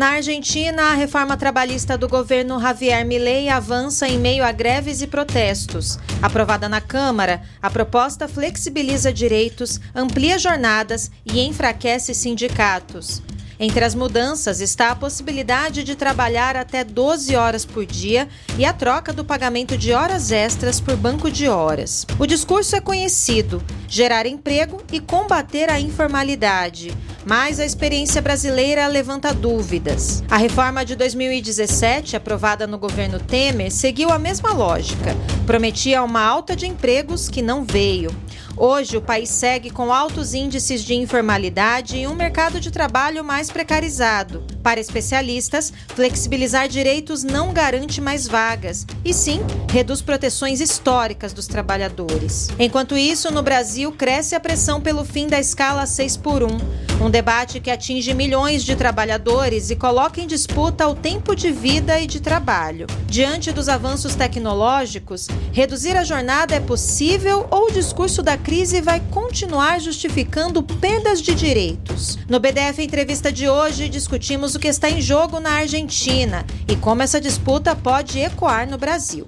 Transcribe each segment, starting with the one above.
Na Argentina, a reforma trabalhista do governo Javier Milei avança em meio a greves e protestos. Aprovada na Câmara, a proposta flexibiliza direitos, amplia jornadas e enfraquece sindicatos. Entre as mudanças está a possibilidade de trabalhar até 12 horas por dia e a troca do pagamento de horas extras por banco de horas. O discurso é conhecido: gerar emprego e combater a informalidade. Mas a experiência brasileira levanta dúvidas. A reforma de 2017, aprovada no governo Temer, seguiu a mesma lógica. Prometia uma alta de empregos que não veio. Hoje, o país segue com altos índices de informalidade e um mercado de trabalho mais precarizado. Para especialistas, flexibilizar direitos não garante mais vagas, e sim reduz proteções históricas dos trabalhadores. Enquanto isso, no Brasil, cresce a pressão pelo fim da escala 6x1, um debate que atinge milhões de trabalhadores e coloca em disputa o tempo de vida e de trabalho. Diante dos avanços tecnológicos, reduzir a jornada é possível ou o discurso da crise vai continuar justificando perdas de direitos? No BDF Entrevista de hoje, discutimos o que está em jogo na Argentina e como essa disputa pode ecoar no Brasil.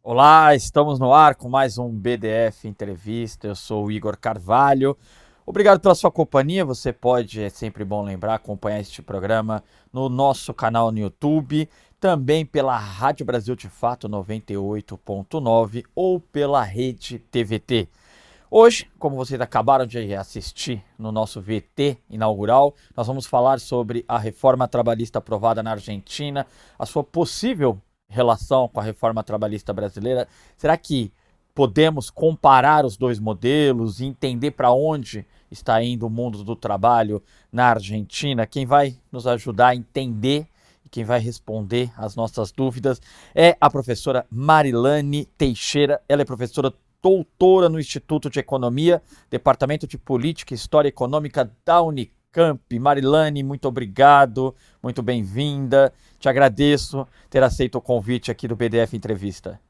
Olá, estamos no ar com mais um BDF Entrevista. Eu sou o Igor Carvalho. Obrigado pela sua companhia. Você pode, é sempre bom lembrar, acompanhar este programa no nosso canal no YouTube, também pela Rádio Brasil de Fato 98.9 ou pela Rede TVT. Hoje, como vocês acabaram de assistir no nosso VT inaugural, nós vamos falar sobre a reforma trabalhista aprovada na Argentina, a sua possível relação com a reforma trabalhista brasileira. Será que podemos comparar os dois modelos e entender para onde está indo o mundo do trabalho na Argentina? Quem vai nos ajudar a entender e quem vai responder às nossas dúvidas é a professora Marilane Teixeira. Ela é professora doutora no Instituto de Economia, Departamento de Política e História Econômica da Unicamp. Marilane, muito obrigado, muito bem-vinda. Te agradeço ter aceito o convite aqui do BDF Entrevista.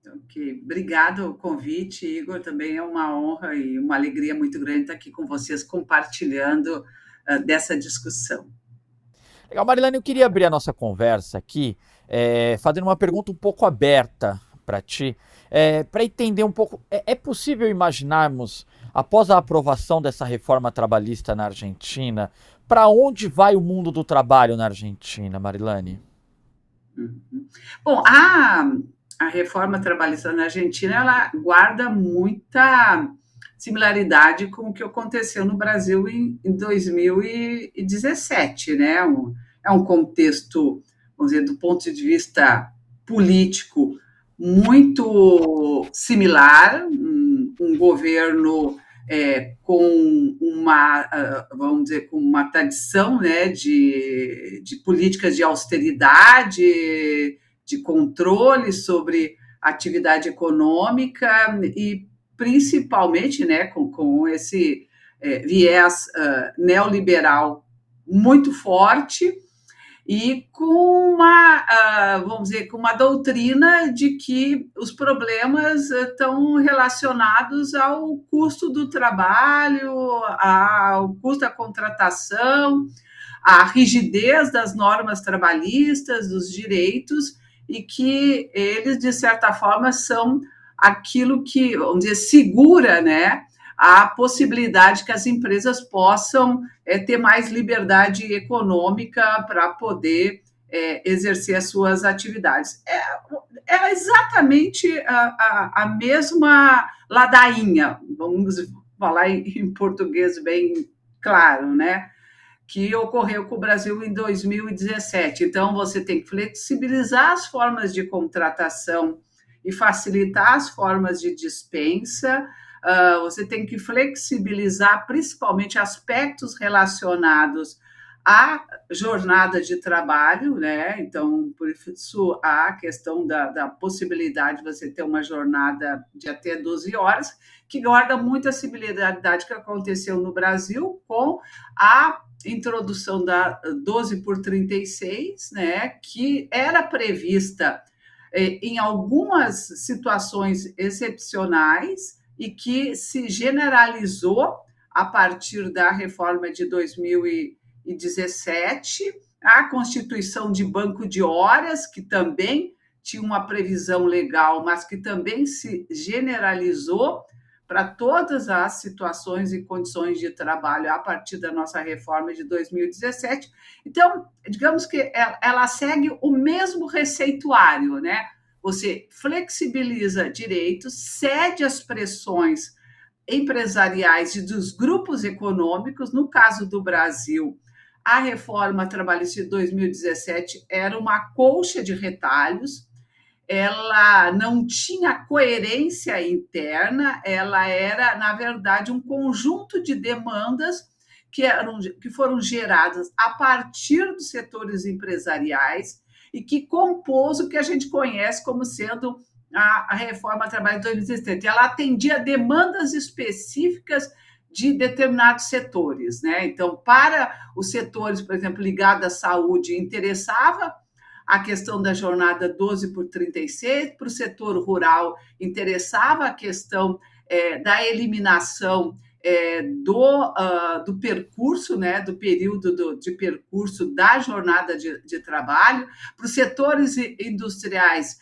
Ok, obrigado o convite, Igor. Também é uma honra e uma alegria muito grande estar aqui com vocês compartilhando dessa discussão. Legal, Marilane, eu queria abrir a nossa conversa aqui fazendo uma pergunta um pouco aberta para ti, para entender um pouco. É possível imaginarmos, após a aprovação dessa reforma trabalhista na Argentina, para onde vai o mundo do trabalho na Argentina, Marilane? Bom, a reforma trabalhista na Argentina, ela guarda muita similaridade com o que aconteceu no Brasil em 2017, né? É um contexto, vamos dizer, do ponto de vista político, muito similar, um governo com uma, vamos dizer, com uma tradição, né, de políticas de austeridade, de controle sobre a atividade econômica e principalmente, né, com esse viés neoliberal muito forte e com vamos dizer, com uma doutrina de que os problemas estão relacionados ao custo do trabalho, ao custo da contratação, à rigidez das normas trabalhistas, dos direitos, e que eles, de certa forma, são aquilo que, vamos dizer, segura, né, a possibilidade que as empresas possam ter mais liberdade econômica para poder exercer as suas atividades. É exatamente a mesma ladainha, vamos falar em português bem claro, né, que ocorreu com o Brasil em 2017. Então, você tem que flexibilizar as formas de contratação e facilitar as formas de dispensa. Você tem que flexibilizar principalmente aspectos relacionados à jornada de trabalho, né? Então, por isso, a questão da possibilidade de você ter uma jornada de até 12 horas, que guarda muita similaridade que aconteceu no Brasil com a introdução da 12 por 36, né? Que era prevista em algumas situações excepcionais e que se generalizou a partir da reforma de 2017, a constituição de banco de horas, que também tinha uma previsão legal, mas que também se generalizou para todas as situações e condições de trabalho a partir da nossa reforma de 2017. Então, digamos que ela segue o mesmo receituário, né? Você flexibiliza direitos, cede às pressões empresariais e dos grupos econômicos. No caso do Brasil, a reforma trabalhista de 2017 era uma colcha de retalhos, ela não tinha coerência interna, ela era, na verdade, um conjunto de demandas que foram geradas a partir dos setores empresariais e que compôs o que a gente conhece como sendo a reforma trabalhista de 2017. Ela atendia demandas específicas de determinados setores, né? Então, para os setores, por exemplo, ligados à saúde, interessava a questão da jornada 12 por 36, para o setor rural interessava a questão da eliminação do percurso, né, do período de percurso da jornada de trabalho. Para os setores industriais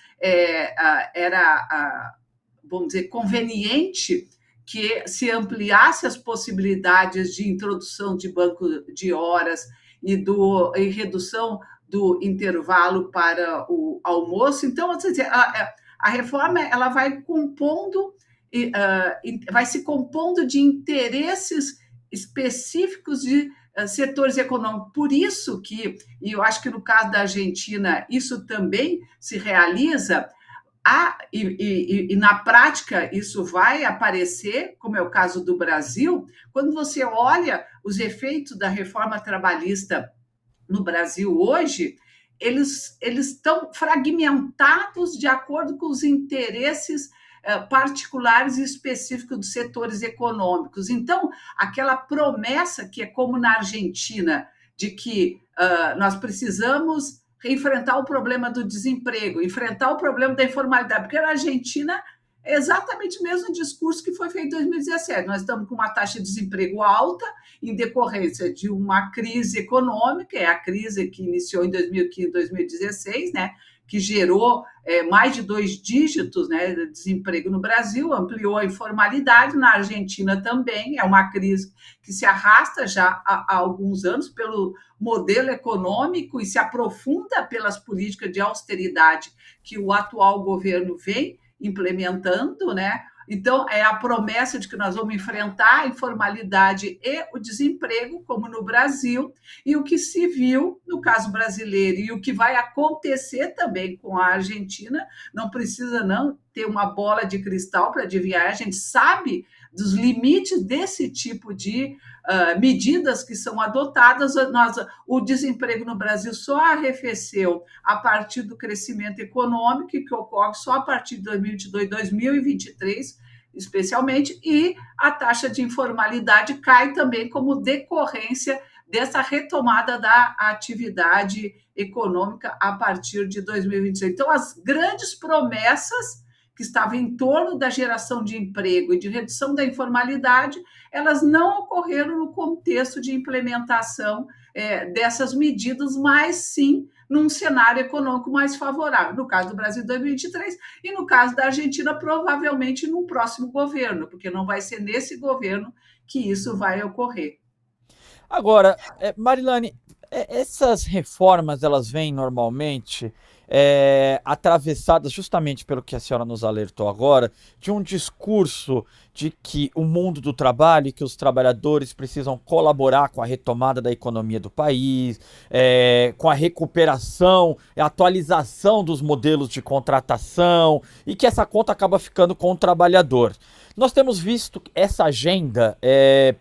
era, vamos dizer, conveniente que se ampliasse as possibilidades de introdução de banco de horas e redução do intervalo para o almoço. Então, a reforma ela vai se compondo de interesses específicos de setores econômicos. Por isso que, e eu acho que no caso da Argentina, isso também se realiza, e na prática isso vai aparecer, como é o caso do Brasil, quando você olha os efeitos da reforma trabalhista no Brasil hoje, eles estão fragmentados de acordo com os interesses particulares e específicos dos setores econômicos. Então, aquela promessa que é como na Argentina, de que nós precisamos enfrentar o problema do desemprego, enfrentar o problema da informalidade, porque na Argentina é exatamente o mesmo discurso que foi feito em 2017. Nós estamos com uma taxa de desemprego alta em decorrência de uma crise econômica, é a crise que iniciou em 2015, 2016, né, que gerou mais de 2 dígitos, né, de desemprego no Brasil, ampliou a informalidade, na Argentina também, é uma crise que se arrasta já há alguns anos pelo modelo econômico e se aprofunda pelas políticas de austeridade que o atual governo vem implementando, né? Então, é a promessa de que nós vamos enfrentar a informalidade e o desemprego, como no Brasil, e o que se viu no caso brasileiro e o que vai acontecer também com a Argentina, não precisa não ter uma bola de cristal para adivinhar, a gente sabe dos limites desse tipo de medidas que são adotadas. O desemprego no Brasil só arrefeceu a partir do crescimento econômico, que ocorre só a partir de 2022, 2023, especialmente, e a taxa de informalidade cai também como decorrência dessa retomada da atividade econômica a partir de 2026. Então, as grandes promessas que estavam em torno da geração de emprego e de redução da informalidade, elas não ocorreram no contexto de implementação dessas medidas, mas sim num cenário econômico mais favorável, no caso do Brasil 2023 e no caso da Argentina, provavelmente no próximo governo, porque não vai ser nesse governo que isso vai ocorrer. Agora, Marilane, essas reformas, elas vêm normalmente atravessadas justamente pelo que a senhora nos alertou agora, de um discurso de que o mundo do trabalho e que os trabalhadores precisam colaborar com a retomada da economia do país, com a recuperação, a atualização dos modelos de contratação e que essa conta acaba ficando com o trabalhador. Nós temos visto essa agenda,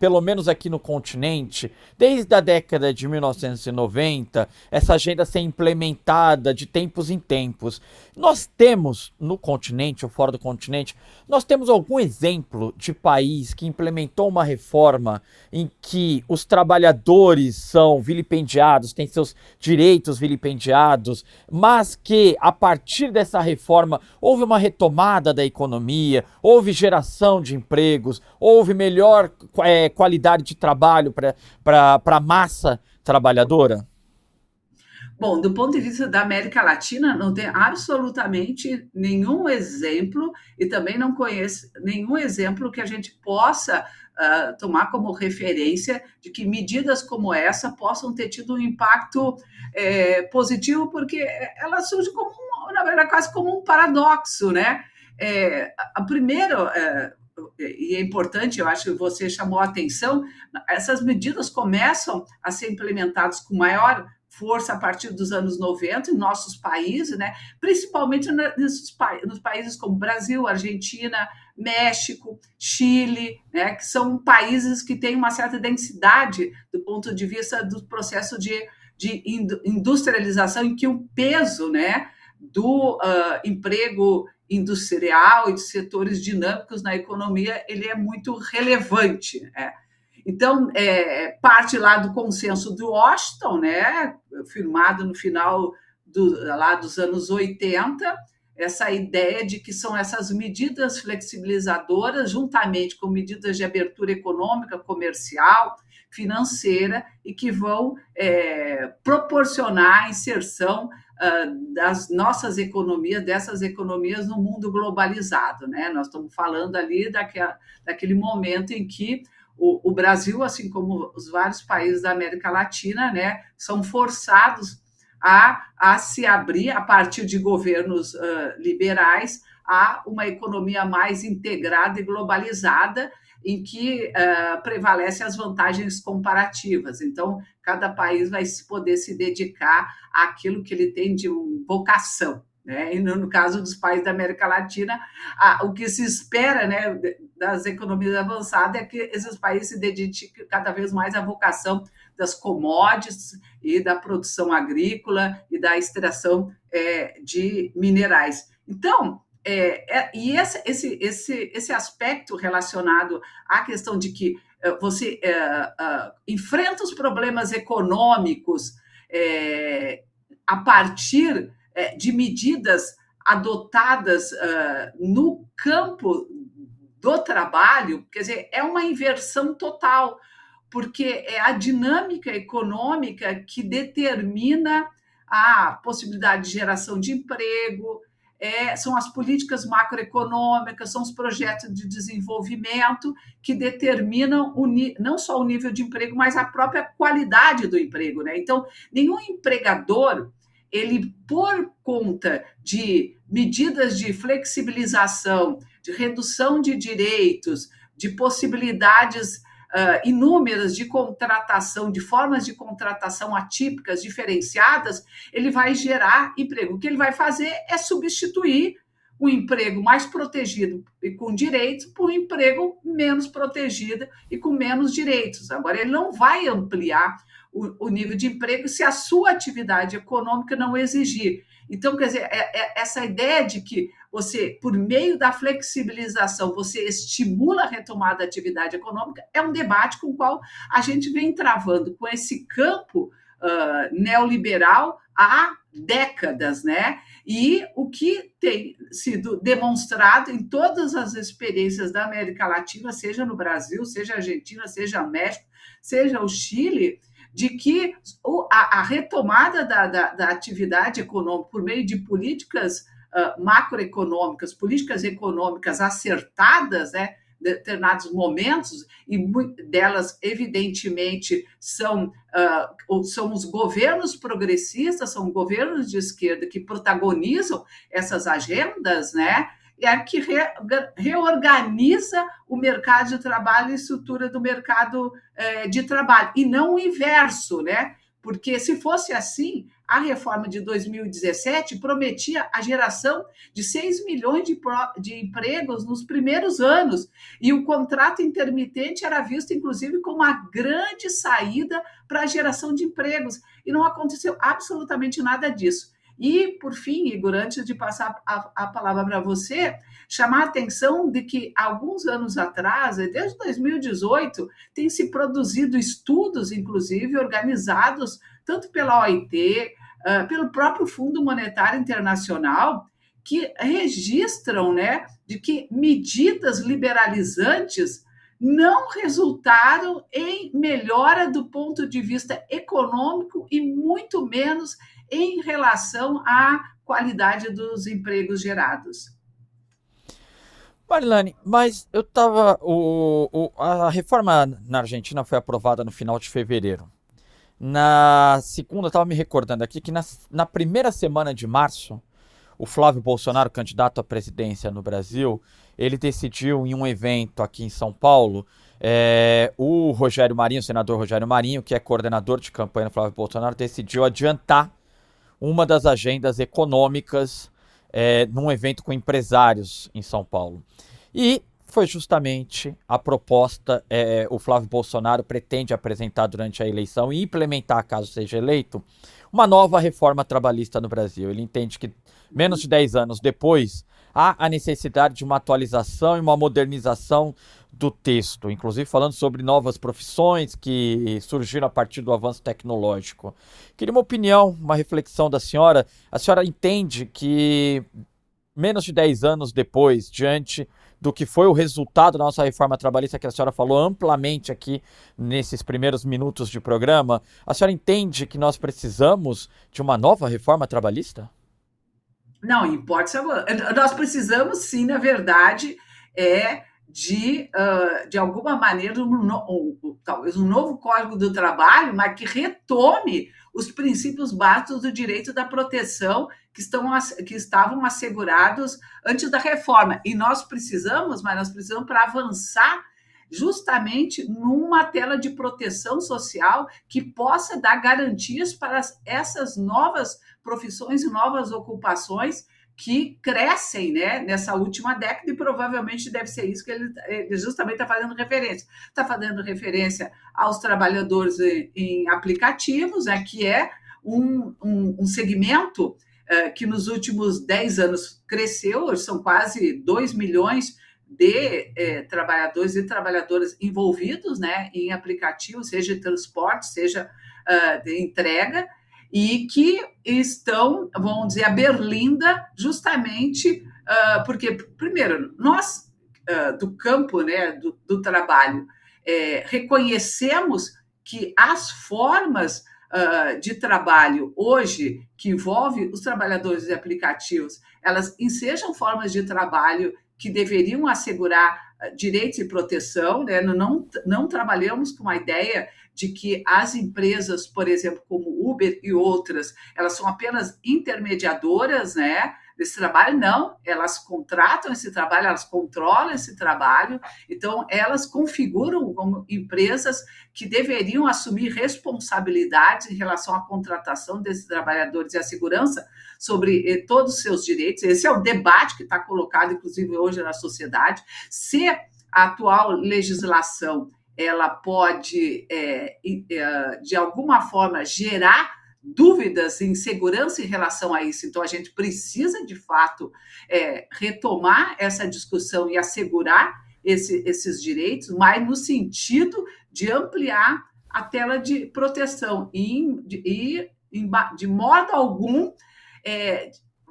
pelo menos aqui no continente, desde a década de 1990, essa agenda ser implementada de tempo tempos em tempos. Nós temos no continente ou fora do continente, nós temos algum exemplo de país que implementou uma reforma em que os trabalhadores são vilipendiados, têm seus direitos vilipendiados, mas que a partir dessa reforma houve uma retomada da economia, houve geração de empregos, houve melhor qualidade de trabalho para a massa trabalhadora? Bom, do ponto de vista da América Latina, não tem absolutamente nenhum exemplo, e também não conheço nenhum exemplo que a gente possa tomar como referência de que medidas como essa possam ter tido um impacto positivo, porque ela surge como, na verdade, quase como um paradoxo, né? Primeiro, e é importante, eu acho que você chamou a atenção, essas medidas começam a ser implementadas com maior força a partir dos anos 90 em nossos países, né? Principalmente nos países como Brasil, Argentina, México, Chile, né? Que são países que têm uma certa densidade do ponto de vista do processo de industrialização, em que o peso, né, do emprego industrial e de setores dinâmicos na economia ele é muito relevante, né? Então, parte lá do consenso de Washington, né, firmado no final dos anos 80, essa ideia de que são essas medidas flexibilizadoras, juntamente com medidas de abertura econômica, comercial, financeira, e que vão proporcionar a inserção das nossas economias, dessas economias no mundo globalizado, né? Nós estamos falando ali daquele momento em que o Brasil, assim como os vários países da América Latina, né, são forçados a se abrir, a partir de governos liberais, a uma economia mais integrada e globalizada, em que prevalecem as vantagens comparativas. Então, cada país vai poder se dedicar àquilo que ele tem de vocação, né? E no caso dos países da América Latina, o que se espera, né, das economias avançadas é que esses países se dediquem cada vez mais à vocação das commodities e da produção agrícola e da extração de minerais. Então, esse aspecto relacionado à questão de que você enfrenta os problemas econômicos a partir de medidas adotadas no campo do trabalho, quer dizer, é uma inversão total, porque é a dinâmica econômica que determina a possibilidade de geração de emprego, são as políticas macroeconômicas, são os projetos de desenvolvimento que determinam não só o nível de emprego, mas a própria qualidade do emprego, né? Então, nenhum empregador, ele, por conta de medidas de flexibilização, de redução de direitos, de possibilidades inúmeras de contratação, de formas de contratação atípicas, diferenciadas, ele vai gerar emprego. O que ele vai fazer é substituir o emprego mais protegido e com direitos por um emprego menos protegido e com menos direitos. Agora, ele não vai ampliar o nível de emprego se a sua atividade econômica não exigir. Então, quer dizer, essa ideia de que você, por meio da flexibilização, você estimula a retomada da atividade econômica, é um debate com o qual a gente vem travando com esse campo neoliberal há décadas, né? E o que tem sido demonstrado em todas as experiências da América Latina, seja no Brasil, seja a Argentina, seja o México, seja o Chile, de que a retomada da atividade econômica por meio de políticas macroeconômicas, políticas econômicas acertadas, né, em determinados momentos, e delas, evidentemente, são os governos progressistas, são governos de esquerda que protagonizam essas agendas, né? Que reorganiza o mercado de trabalho e a estrutura do mercado de trabalho, e não o inverso, né? Porque se fosse assim, a reforma de 2017 prometia a geração de 6 milhões de empregos nos primeiros anos, e o contrato intermitente era visto, inclusive, como uma grande saída para a geração de empregos, e não aconteceu absolutamente nada disso. E, por fim, Igor, antes de passar a palavra para você, chamar a atenção de que, alguns anos atrás, desde 2018, tem se produzido estudos, inclusive, organizados tanto pela OIT, pelo próprio Fundo Monetário Internacional, que registram, né, de que medidas liberalizantes não resultaram em melhora do ponto de vista econômico e muito menos em relação à qualidade dos empregos gerados. Marilane, mas eu estava. A reforma na Argentina foi aprovada no final de fevereiro. Na segunda, eu estava me recordando aqui que na primeira semana de março, o Flávio Bolsonaro, candidato à presidência no Brasil, ele decidiu em um evento aqui em São Paulo, o Rogério Marinho, o senador Rogério Marinho, que é coordenador de campanha do Flávio Bolsonaro, decidiu adiantar uma das agendas econômicas num evento com empresários em São Paulo. E foi justamente a proposta, o Flávio Bolsonaro pretende apresentar durante a eleição e implementar, caso seja eleito, uma nova reforma trabalhista no Brasil. Ele entende que menos de 10 anos depois, há a necessidade de uma atualização e uma modernização do texto, inclusive falando sobre novas profissões que surgiram a partir do avanço tecnológico. Queria uma opinião, uma reflexão da senhora. A senhora entende que menos de 10 anos depois, diante do que foi o resultado da nossa reforma trabalhista, que a senhora falou amplamente aqui nesses primeiros minutos de programa, a senhora entende que nós precisamos de uma nova reforma trabalhista? Não, em hipótese alguma. Nós precisamos, sim, na verdade, de alguma maneira, talvez um novo Código do Trabalho, mas que retome os princípios básicos do direito da proteção que estavam assegurados antes da reforma. E nós precisamos para avançar justamente numa tela de proteção social que possa dar garantias para essas novas profissões e novas ocupações que crescem, né, nessa última década, e provavelmente deve ser isso que ele justamente está fazendo referência. Está fazendo referência aos trabalhadores em aplicativos, né, que é um segmento que nos últimos 10 anos cresceu. Hoje são quase 2 milhões de trabalhadores e trabalhadoras envolvidos, né, em aplicativos, seja de transporte, seja de entrega, e que estão, vamos dizer, a berlinda justamente porque, primeiro, nós do campo, né, do trabalho, reconhecemos que as formas de trabalho hoje que envolve os trabalhadores de aplicativos, elas ensejam formas de trabalho que deveriam assegurar direitos e proteção, né? Não trabalhamos com a ideia de que as empresas, por exemplo, como Uber e outras, elas são apenas intermediadoras, né, desse trabalho. Não, elas contratam esse trabalho, elas controlam esse trabalho, então elas configuram como empresas que deveriam assumir responsabilidades em relação à contratação desses trabalhadores e a segurança sobre todos os seus direitos. Esse é o debate que está colocado, inclusive, hoje na sociedade. Se a atual legislação ela pode, de alguma forma, gerar dúvidas e insegurança em relação a isso. Então, a gente precisa, de fato, retomar essa discussão e assegurar esses direitos, mas no sentido de ampliar a tela de proteção e de modo algum,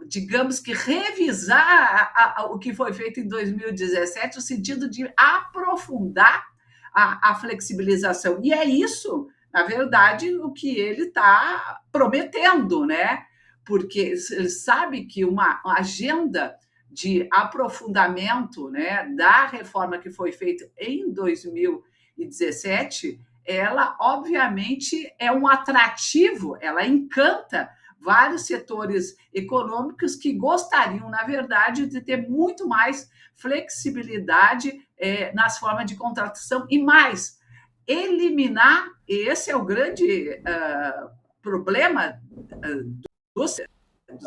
digamos que revisar o que foi feito em 2017, no sentido de aprofundar a flexibilização. E é isso, na verdade, o que ele está prometendo, né? Porque ele sabe que uma agenda de aprofundamento, né, da reforma que foi feita em 2017, ela, obviamente, é um atrativo, ela encanta vários setores econômicos que gostariam, na verdade, de ter muito mais flexibilidade nas formas de contratação e mais, eliminar, esse é o grande problema dos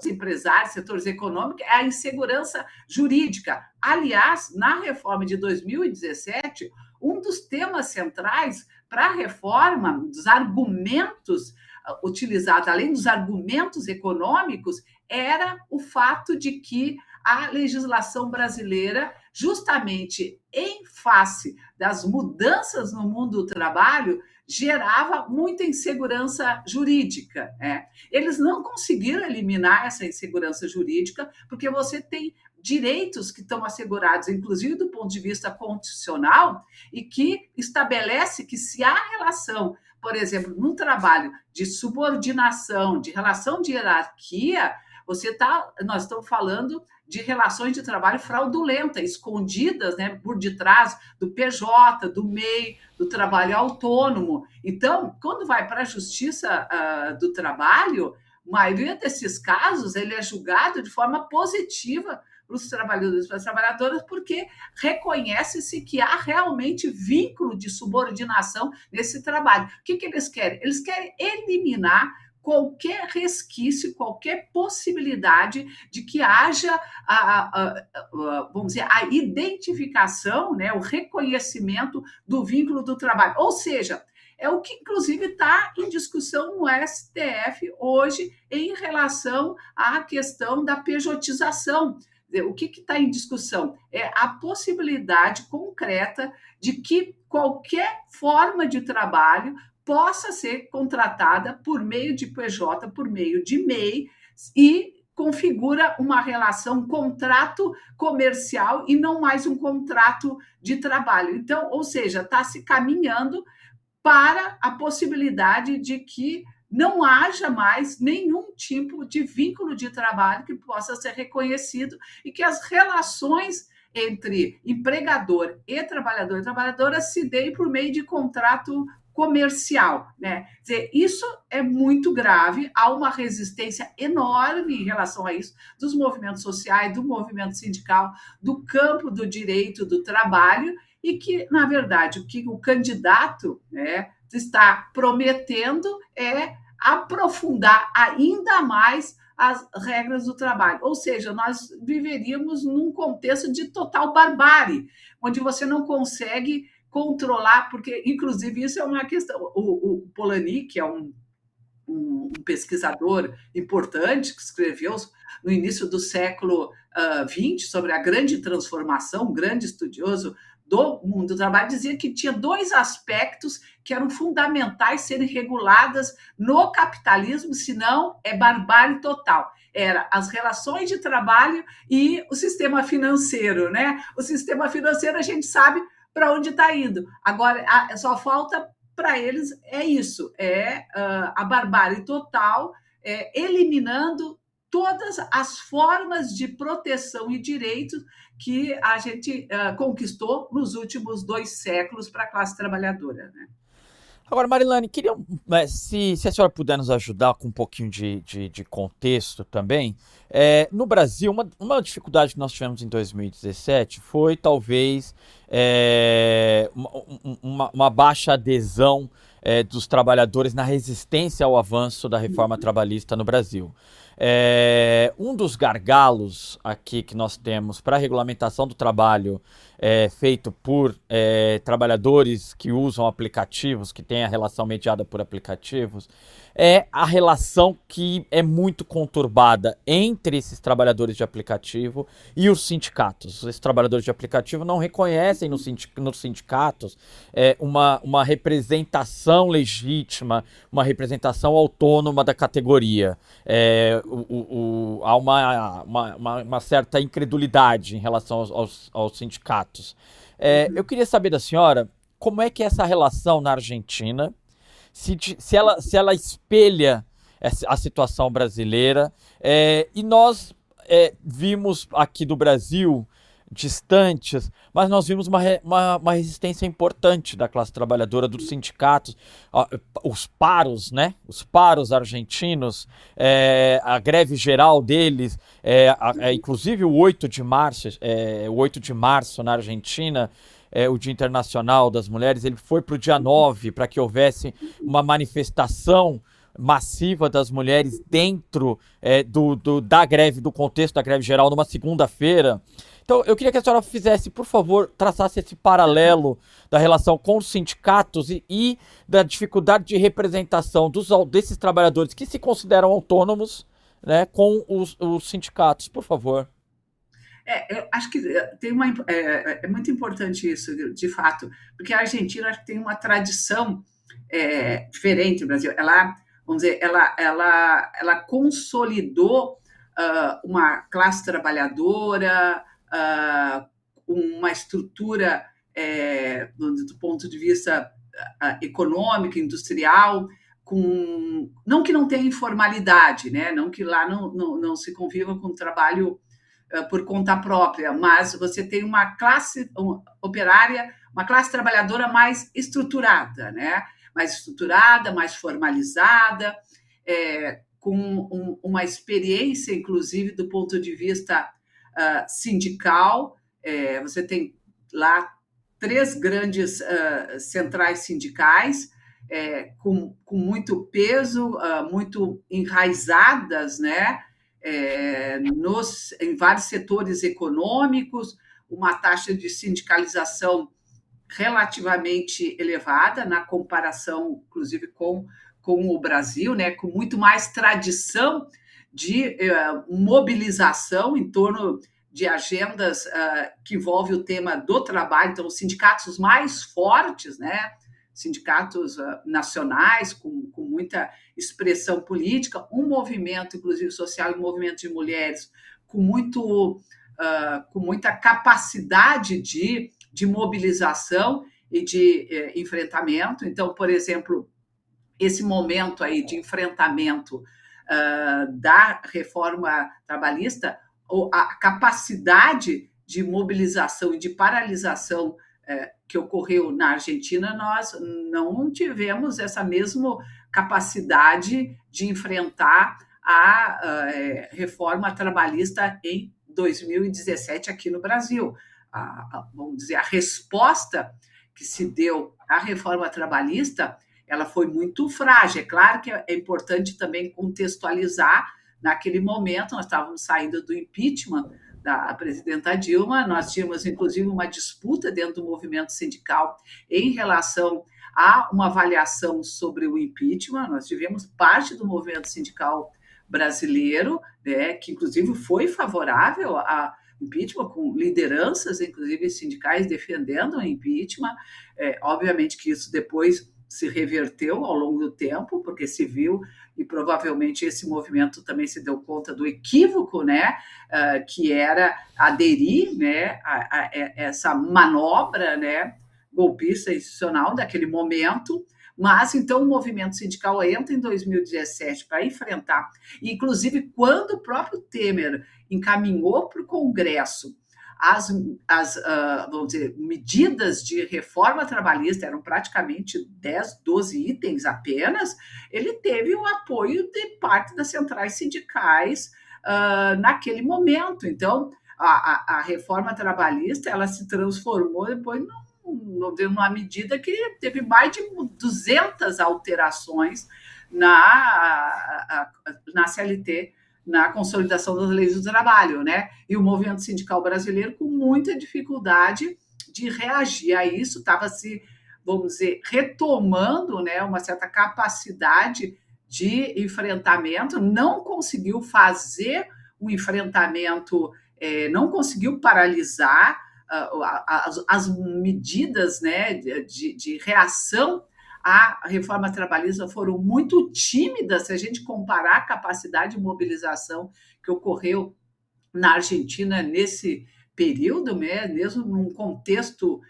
empresários, setores econômicos, é a insegurança jurídica. Aliás, na reforma de 2017, um dos temas centrais para a reforma, dos argumentos utilizado, além dos argumentos econômicos, era o fato de que a legislação brasileira, justamente em face das mudanças no mundo do trabalho, gerava muita insegurança jurídica. Eles não conseguiram eliminar essa insegurança jurídica, porque você tem direitos que estão assegurados, inclusive do ponto de vista constitucional, e que estabelece que se há relação, por exemplo, num trabalho de subordinação, de relação de hierarquia, nós estamos falando de relações de trabalho fraudulenta, escondidas, né, por detrás do PJ, do MEI, do trabalho autônomo. Então, quando vai para a Justiça do Trabalho, a maioria desses casos ele é julgado de forma positiva para os trabalhadores e para as trabalhadoras, porque reconhece-se que há realmente vínculo de subordinação nesse trabalho. O que eles querem? Eles querem eliminar qualquer resquício, qualquer possibilidade de que haja vamos dizer, a identificação, né, o reconhecimento do vínculo do trabalho. Ou seja, é o que, inclusive, está em discussão no STF hoje em relação à questão da pejotização. O que está em discussão? É a possibilidade concreta de que qualquer forma de trabalho possa ser contratada por meio de PJ, por meio de MEI, e configura uma relação, um contrato comercial e não mais um contrato de trabalho. Então, ou seja, está se caminhando para a possibilidade de que não haja mais nenhum tipo de vínculo de trabalho que possa ser reconhecido e que as relações entre empregador e trabalhadora se deem por meio de contrato comercial, né? Quer dizer, isso é muito grave, há uma resistência enorme em relação a isso, dos movimentos sociais, do movimento sindical, do campo do direito do trabalho, e que, na verdade, o que o candidato, né, está prometendo é aprofundar ainda mais as regras do trabalho. Ou seja, nós viveríamos num contexto de total barbárie, onde você não consegue controlar, porque, inclusive, isso é uma questão. O Polanyi, que é um pesquisador importante, que escreveu no início do século XX sobre a grande transformação, um grande estudioso do mundo do trabalho, dizia que tinha dois aspectos que eram fundamentais serem reguladas no capitalismo, senão é barbárie total. Era as relações de trabalho e o sistema financeiro, né? O sistema financeiro a gente sabe para onde está indo. Agora, só falta para eles isso, a barbárie total, eliminando todas as formas de proteção e direitos que a gente conquistou nos últimos 2 séculos para a classe trabalhadora, né? Agora, Marilane, queria, se a senhora puder nos ajudar com um pouquinho de contexto também. No Brasil, uma dificuldade que nós tivemos em 2017 foi, talvez, uma baixa adesão dos trabalhadores na resistência ao avanço da reforma trabalhista no Brasil. Um dos gargalos aqui que nós temos para a regulamentação do trabalho feito por trabalhadores que usam aplicativos, que têm a relação mediada por aplicativos, é a relação que é muito conturbada entre esses trabalhadores de aplicativo e os sindicatos. Esses trabalhadores de aplicativo não reconhecem nos sindicatos uma representação legítima, uma representação autônoma da categoria. Há uma certa incredulidade em relação aos sindicatos. Eu queria saber da senhora como é que é essa relação na Argentina, se ela espelha a situação brasileira, e nós vimos aqui do Brasil distantes, mas nós vimos uma resistência importante da classe trabalhadora, dos sindicatos, os paros, né? Os paros argentinos, a greve geral deles, inclusive o 8 de março na Argentina, o Dia Internacional das Mulheres, ele foi para o dia 9, para que houvesse uma manifestação massiva das mulheres dentro da greve, do contexto da greve geral, numa segunda-feira. Então, eu queria que a senhora fizesse, por favor, traçasse esse paralelo da relação com os sindicatos e da dificuldade de representação desses trabalhadores que se consideram autônomos, né, com os sindicatos, por favor. Eu acho que é muito importante isso, de fato, porque a Argentina acho que tem uma tradição diferente do Brasil. Ela, vamos dizer, ela consolidou uma classe trabalhadora, uma estrutura do ponto de vista econômico, industrial, não que não tenha informalidade, né? Não que lá não se conviva com trabalho por conta própria, mas você tem uma classe operária, uma classe trabalhadora mais estruturada, né? Mais estruturada, mais formalizada, com uma experiência, inclusive, do ponto de vista sindical. Você tem lá 3 grandes centrais sindicais, com muito peso, muito enraizadas, né? Em vários setores econômicos, uma taxa de sindicalização relativamente elevada na comparação, inclusive, com o Brasil, né, com muito mais tradição de mobilização em torno de agendas que envolvem o tema do trabalho. Então, os sindicatos mais fortes, né, sindicatos nacionais, com muita expressão política, um movimento, inclusive social, e um movimento de mulheres com muita capacidade de mobilização e de enfrentamento. Então, por exemplo, esse momento aí de enfrentamento da reforma trabalhista, a capacidade de mobilização e de paralisação que ocorreu na Argentina, nós não tivemos essa mesma capacidade de enfrentar a reforma trabalhista em 2017 aqui no Brasil. Vamos dizer, a resposta que se deu à reforma trabalhista, ela foi muito frágil. É claro que é importante também contextualizar. Naquele momento, nós estávamos saindo do impeachment da presidenta Dilma, nós tínhamos, inclusive, uma disputa dentro do movimento sindical em relação a uma avaliação sobre o impeachment. Nós tivemos parte do movimento sindical brasileiro, né, que, inclusive, foi favorável a impeachment, com lideranças, inclusive, sindicais defendendo o impeachment. Obviamente que isso depois se reverteu ao longo do tempo, porque se viu, e provavelmente esse movimento também se deu conta do equívoco, né, que era aderir, né, a essa manobra, né, golpista institucional daquele momento. Mas, então, o movimento sindical entra em 2017 para enfrentar, inclusive quando o próprio Temer encaminhou para o Congresso vamos dizer, medidas de reforma trabalhista, eram praticamente 10, 12 itens apenas, ele teve o apoio de parte das centrais sindicais naquele momento. Então, a reforma trabalhista, ela se transformou depois numa medida que teve mais de 200 alterações na CLT, na consolidação das leis do trabalho, né? E o movimento sindical brasileiro com muita dificuldade de reagir a isso, estava vamos dizer, retomando, né, uma certa capacidade de enfrentamento, não conseguiu fazer um enfrentamento, não conseguiu paralisar as medidas, né, de reação à reforma trabalhista foram muito tímidas se a gente comparar a capacidade de mobilização que ocorreu na Argentina nesse período, mesmo num contexto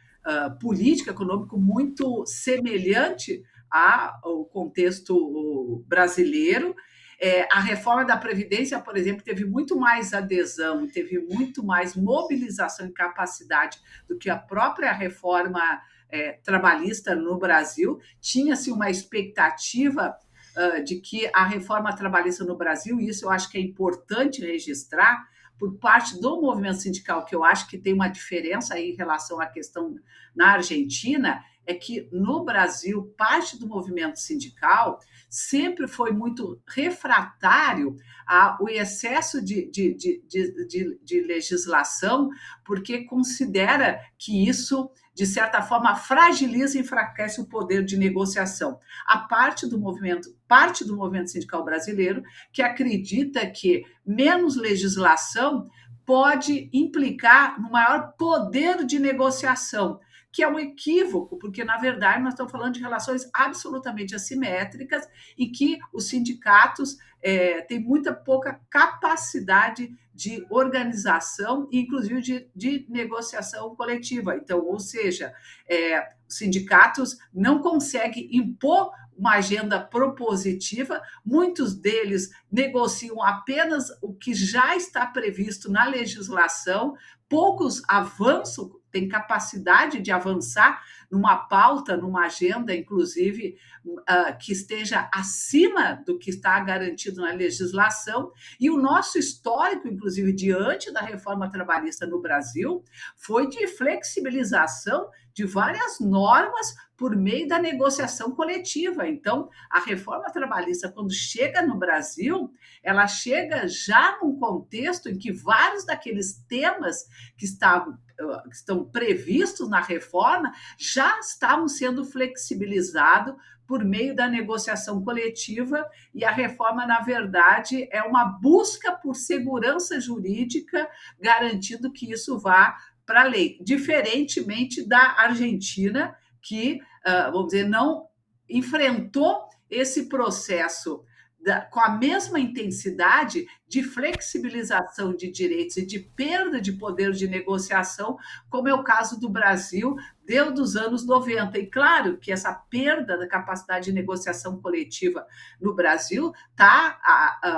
político, econômico muito semelhante ao contexto brasileiro. A reforma da Previdência, por exemplo, teve muito mais adesão, teve muito mais mobilização e capacidade do que a própria reforma trabalhista no Brasil. Tinha-se uma expectativa de que a reforma trabalhista no Brasil, e isso eu acho que é importante registrar, por parte do movimento sindical, que eu acho que tem uma diferença aí em relação à questão na Argentina, é que, no Brasil, parte do movimento sindical sempre foi muito refratário ao excesso de legislação, porque considera que isso, de certa forma, fragiliza e enfraquece o poder de negociação. A parte do movimento sindical brasileiro que acredita que menos legislação pode implicar no maior poder de negociação, que é um equívoco, porque, na verdade, nós estamos falando de relações absolutamente assimétricas e que os sindicatos têm muita pouca capacidade de organização, inclusive de negociação coletiva. Então, ou seja, os sindicatos não conseguem impor uma agenda propositiva, muitos deles negociam apenas o que já está previsto na legislação, poucos avançam, têm capacidade de avançar numa pauta, numa agenda, inclusive, que esteja acima do que está garantido na legislação. E o nosso histórico, inclusive, diante da reforma trabalhista no Brasil, foi de flexibilização de várias normas por meio da negociação coletiva. Então, a reforma trabalhista, quando chega no Brasil, ela chega já num contexto em que vários daqueles temas que estão previstos na reforma já estavam sendo flexibilizados por meio da negociação coletiva, e a reforma, na verdade, é uma busca por segurança jurídica, garantindo que isso vá para a lei, diferentemente da Argentina, que, vamos dizer, não enfrentou esse processo com a mesma intensidade de flexibilização de direitos e de perda de poder de negociação, como é o caso do Brasil, desde os anos 90. E claro que essa perda da capacidade de negociação coletiva no Brasil está,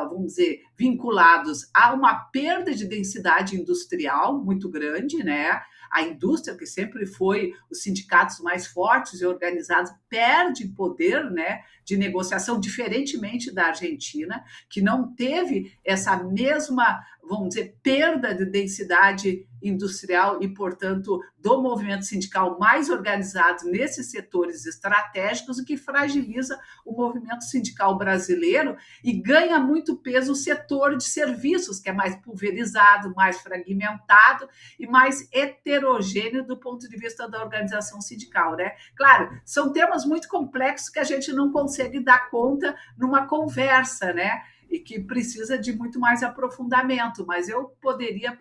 vamos dizer, vinculados a uma perda de densidade industrial muito grande, né? A indústria, que sempre foi os sindicatos mais fortes e organizados, perde poder, né, de negociação, diferentemente da Argentina, que não teve essa mesma, vamos dizer, perda de densidade industrial e, portanto, do movimento sindical mais organizado nesses setores estratégicos, o que fragiliza o movimento sindical brasileiro e ganha muito peso o setor de serviços, que é mais pulverizado, mais fragmentado e mais heterogêneo do ponto de vista da organização sindical, né? Claro, são temas muito complexos que a gente não consegue dar conta numa conversa, né? E que precisa de muito mais aprofundamento, mas eu poderia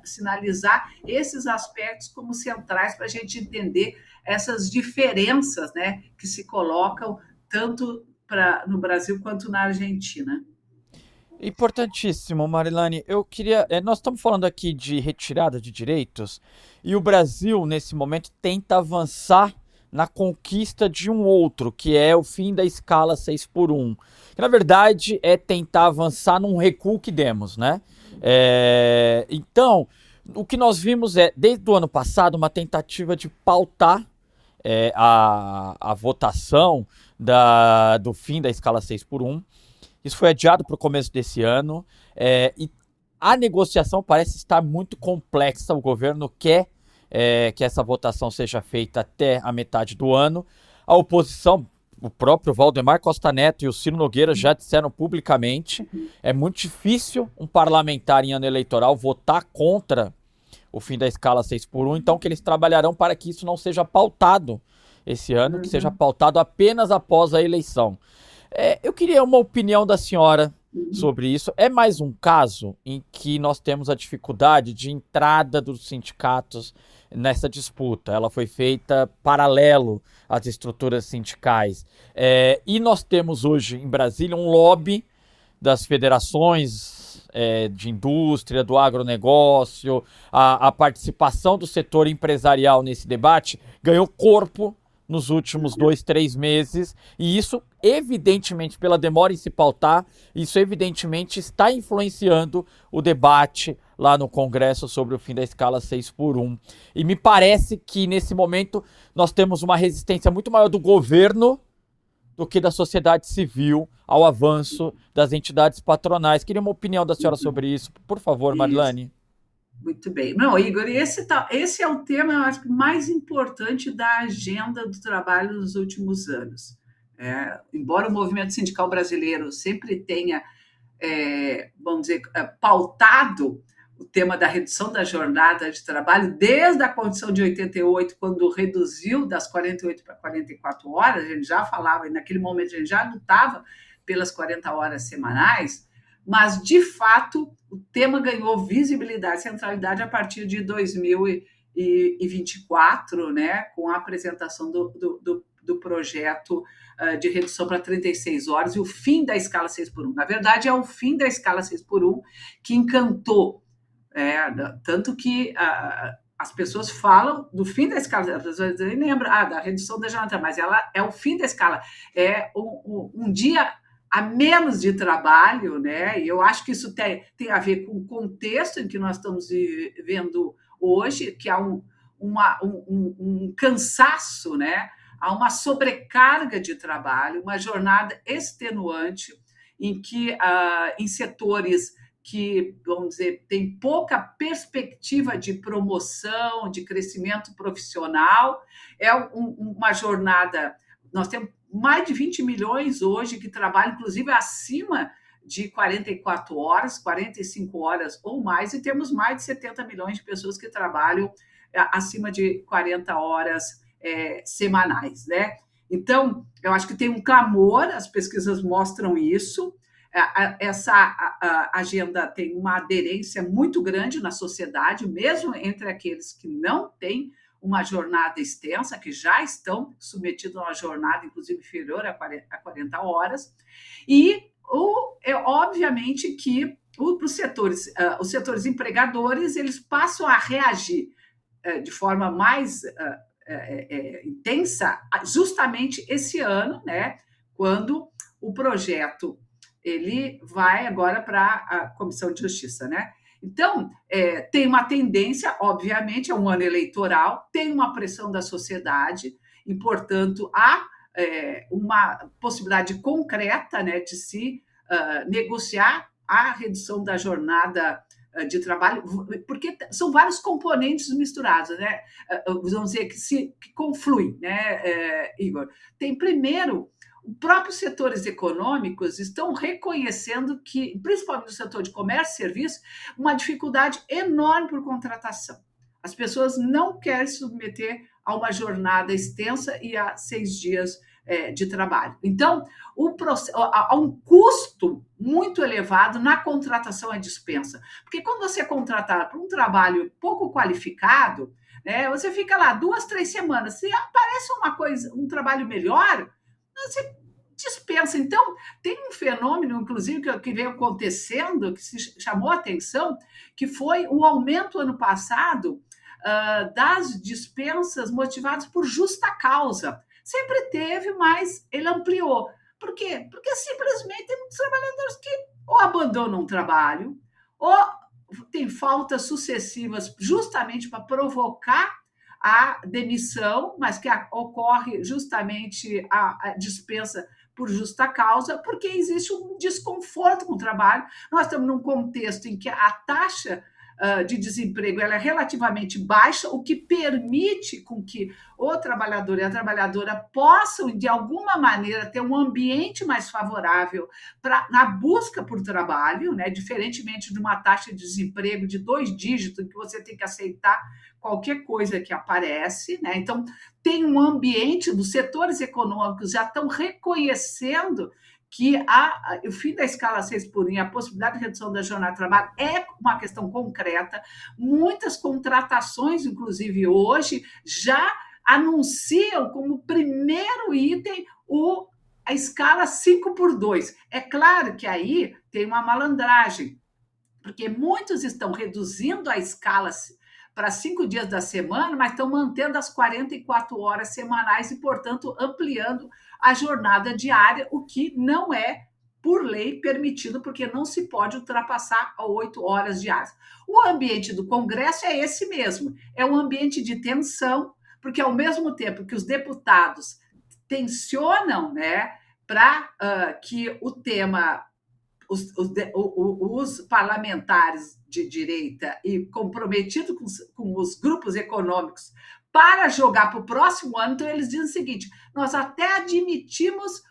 sinalizar esses aspectos como centrais para a gente entender essas diferenças, né, que se colocam tanto no Brasil quanto na Argentina. Importantíssimo, Marilane. Eu queria. Nós estamos falando aqui de retirada de direitos e o Brasil, nesse momento, tenta avançar na conquista de um outro, que é o fim da escala 6x1. Que, na verdade, é tentar avançar num recuo que demos, né? Então, o que nós vimos desde o ano passado, uma tentativa de pautar a votação do fim da escala 6x1. Isso foi adiado para o começo desse ano. E a negociação parece estar muito complexa. O governo quer que essa votação seja feita até a metade do ano. A oposição, o próprio Valdemar Costa Neto e o Ciro Nogueira já disseram publicamente, é muito difícil um parlamentar em ano eleitoral votar contra o fim da escala 6x1, então que eles trabalharão para que isso não seja pautado esse ano, que seja pautado apenas após a eleição. Eu queria uma opinião da senhora sobre isso. É mais um caso em que nós temos a dificuldade de entrada dos sindicatos nessa disputa. Ela foi feita paralelo às estruturas sindicais. E nós temos hoje em Brasília um lobby das federações de indústria, do agronegócio, a participação do setor empresarial nesse debate ganhou corpo nos últimos 2-3 meses, e isso, evidentemente, pela demora em se pautar, isso evidentemente está influenciando o debate lá no Congresso sobre o fim da escala 6x1. E me parece que, nesse momento, nós temos uma resistência muito maior do governo do que da sociedade civil ao avanço das entidades patronais. Queria uma opinião da senhora sobre isso. Por favor, Marilane. Muito bem. Não, Igor, esse é o tema, eu acho, mais importante da agenda do trabalho nos últimos anos. Embora o movimento sindical brasileiro sempre tenha, vamos dizer, pautado o tema da redução da jornada de trabalho, desde a Constituição de 88, quando reduziu das 48 para 44 horas, a gente já falava, e naquele momento a gente já lutava pelas 40 horas semanais, mas, de fato, o tema ganhou visibilidade, centralidade a partir de 2024, né, com a apresentação do projeto de redução para 36 horas e o fim da escala 6x1. Na verdade, é o fim da escala 6x1 que encantou, tanto que as pessoas falam do fim da escala, as pessoas nem lembram da redução da jornada, mas ela é o fim da escala, é um dia a menos de trabalho, né? E eu acho que isso tem a ver com o contexto em que nós estamos vivendo hoje, que há um cansaço, né? Há uma sobrecarga de trabalho, uma jornada extenuante, em que em setores que, vamos dizer, tem pouca perspectiva de promoção, de crescimento profissional, é uma jornada. Nós temos mais de 20 milhões hoje que trabalham, inclusive, acima de 44 horas, 45 horas ou mais, e temos mais de 70 milhões de pessoas que trabalham acima de 40 horas semanais, né? Então, eu acho que tem um clamor, as pesquisas mostram isso, essa agenda tem uma aderência muito grande na sociedade, mesmo entre aqueles que não têm uma jornada extensa, que já estão submetidos a uma jornada, inclusive, inferior a 40 horas, e obviamente que os setores empregadores, eles passam a reagir de forma mais intensa, justamente esse ano, né, quando o projeto ele vai agora para a Comissão de Justiça, né? Então, tem uma tendência, obviamente, é um ano eleitoral, tem uma pressão da sociedade e, portanto, há uma possibilidade concreta, né, de se negociar a redução da jornada de trabalho, porque são vários componentes misturados, né? Vamos dizer que confluem, né, Igor? Tem, primeiro, os próprios setores econômicos estão reconhecendo que, principalmente no setor de comércio e serviços, uma dificuldade enorme por contratação. As pessoas não querem se submeter a uma jornada extensa e a 6 dias de trabalho. Então, há um custo muito elevado na contratação e dispensa. Porque quando você é contratado por um trabalho pouco qualificado, né, você fica lá 2, 3 semanas. Se aparece um trabalho melhor, você dispensa. Então, tem um fenômeno, inclusive, que vem acontecendo, que se chamou a atenção, que foi o aumento ano passado das dispensas motivadas por justa causa. Sempre teve, mas ele ampliou. Por quê? Porque simplesmente tem muitos trabalhadores que ou abandonam o trabalho, ou tem faltas sucessivas justamente para provocar a demissão, mas que ocorre justamente a dispensa por justa causa, porque existe um desconforto com o trabalho. Nós estamos num contexto em que a taxa de desemprego ela é relativamente baixa, o que permite com que o trabalhador e a trabalhadora possam, de alguma maneira, ter um ambiente mais favorável na busca por trabalho, né? Diferentemente de uma taxa de desemprego de 2 dígitos, em que você tem que aceitar qualquer coisa que aparece, né? Então, tem um ambiente, dos setores econômicos já estão reconhecendo que o fim da escala 6x1, a possibilidade de redução da jornada de trabalho é uma questão concreta. Muitas contratações, inclusive hoje, já anunciam como primeiro item a escala 5x2. É claro que aí tem uma malandragem, porque muitos estão reduzindo a escala para 5 dias da semana, mas estão mantendo as 44 horas semanais e, portanto, ampliando a jornada diária, o que não é, por lei, permitido, porque não se pode ultrapassar 8 horas diárias. O ambiente do Congresso é esse mesmo, é um ambiente de tensão, porque, ao mesmo tempo que os deputados tensionam, né, para que o tema os parlamentares de direita e comprometidos com os grupos econômicos para jogar para o próximo ano, então eles dizem o seguinte: nós até admitimos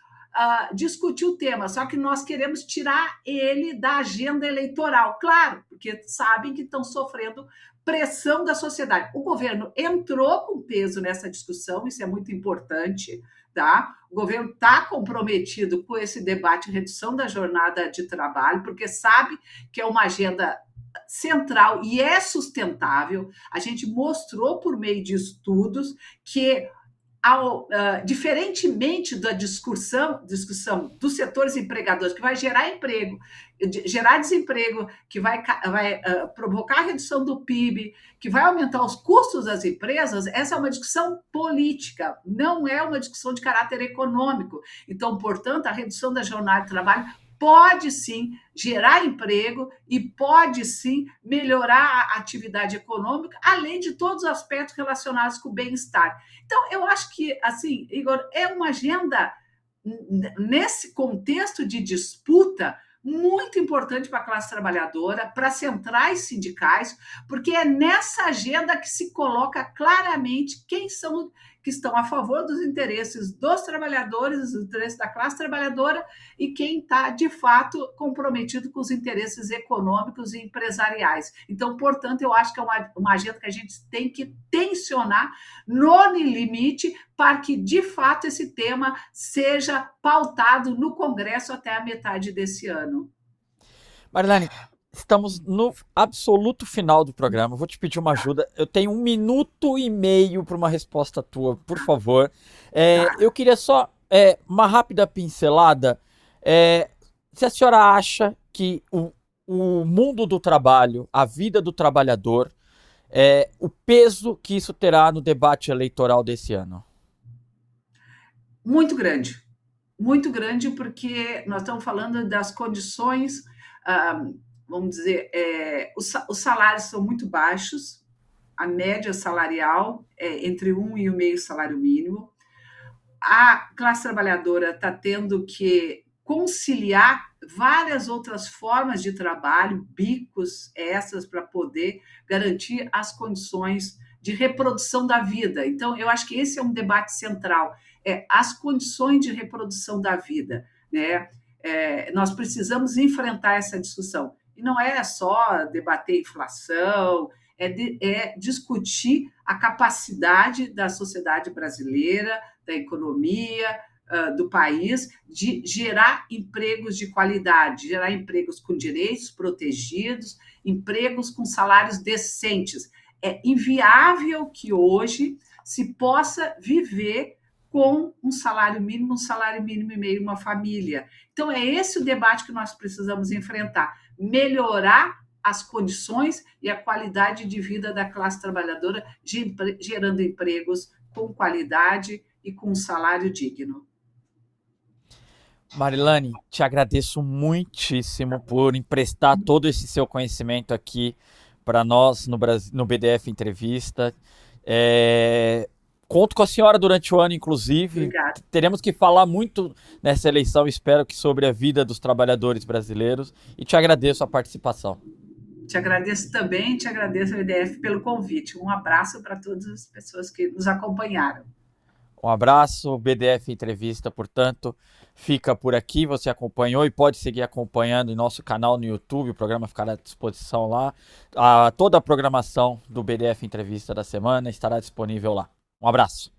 discutir o tema, só que nós queremos tirar ele da agenda eleitoral, claro, porque sabem que estão sofrendo pressão da sociedade. O governo entrou com peso nessa discussão, isso é muito importante, tá? O governo está comprometido com esse debate, redução da jornada de trabalho, porque sabe que é uma agenda central e é sustentável. A gente mostrou por meio de estudos que diferentemente da discussão dos setores empregadores, que vai gerar emprego, gerar desemprego, que vai provocar a redução do PIB, que vai aumentar os custos das empresas, essa é uma discussão política, não é uma discussão de caráter econômico. Então, portanto, a redução da jornada de trabalho pode sim gerar emprego e pode sim melhorar a atividade econômica, além de todos os aspectos relacionados com o bem-estar. Então, eu acho que, assim, Igor, é uma agenda, nesse contexto de disputa, muito importante para a classe trabalhadora, para as centrais sindicais, porque é nessa agenda que se coloca claramente quem são que estão a favor dos interesses dos trabalhadores, dos interesses da classe trabalhadora, e quem está, de fato, comprometido com os interesses econômicos e empresariais. Então, portanto, eu acho que é uma agenda que a gente tem que tensionar no limite para que, de fato, esse tema seja pautado no Congresso até a metade desse ano. Marilane, estamos no absoluto final do programa. Vou te pedir uma ajuda. Eu tenho 1 minuto e meio para uma resposta tua, por favor. Eu queria só uma rápida pincelada. Se a senhora acha que o mundo do trabalho, a vida do trabalhador, o peso que isso terá no debate eleitoral desse ano? Muito grande, porque nós estamos falando das condições, vamos dizer, os salários são muito baixos, a média salarial é entre 1,5 salário mínimo, a classe trabalhadora está tendo que conciliar várias outras formas de trabalho, bicos extras, para poder garantir as condições de reprodução da vida. Então, eu acho que esse é um debate central, as condições de reprodução da vida, né? Nós precisamos enfrentar essa discussão. E não é só debater inflação, é discutir a capacidade da sociedade brasileira, da economia, do país, de gerar empregos de qualidade, gerar empregos com direitos protegidos, empregos com salários decentes. É inviável que hoje se possa viver com um salário mínimo e meio, uma família. Então, é esse o debate que nós precisamos enfrentar, melhorar as condições e a qualidade de vida da classe trabalhadora, gerando empregos com qualidade e com um salário digno. Marilane, te agradeço muitíssimo por emprestar todo esse seu conhecimento aqui para nós no BDF Entrevista. Conto com a senhora durante o ano, inclusive. Obrigada. Teremos que falar muito nessa eleição, espero que sobre a vida dos trabalhadores brasileiros. E te agradeço a participação. Te agradeço também, te agradeço ao BDF pelo convite. Um abraço para todas as pessoas que nos acompanharam. Um abraço, BDF Entrevista, portanto, fica por aqui. Você acompanhou e pode seguir acompanhando em nosso canal no YouTube, o programa ficará à disposição lá. Toda a programação do BDF Entrevista da semana estará disponível lá. Um abraço.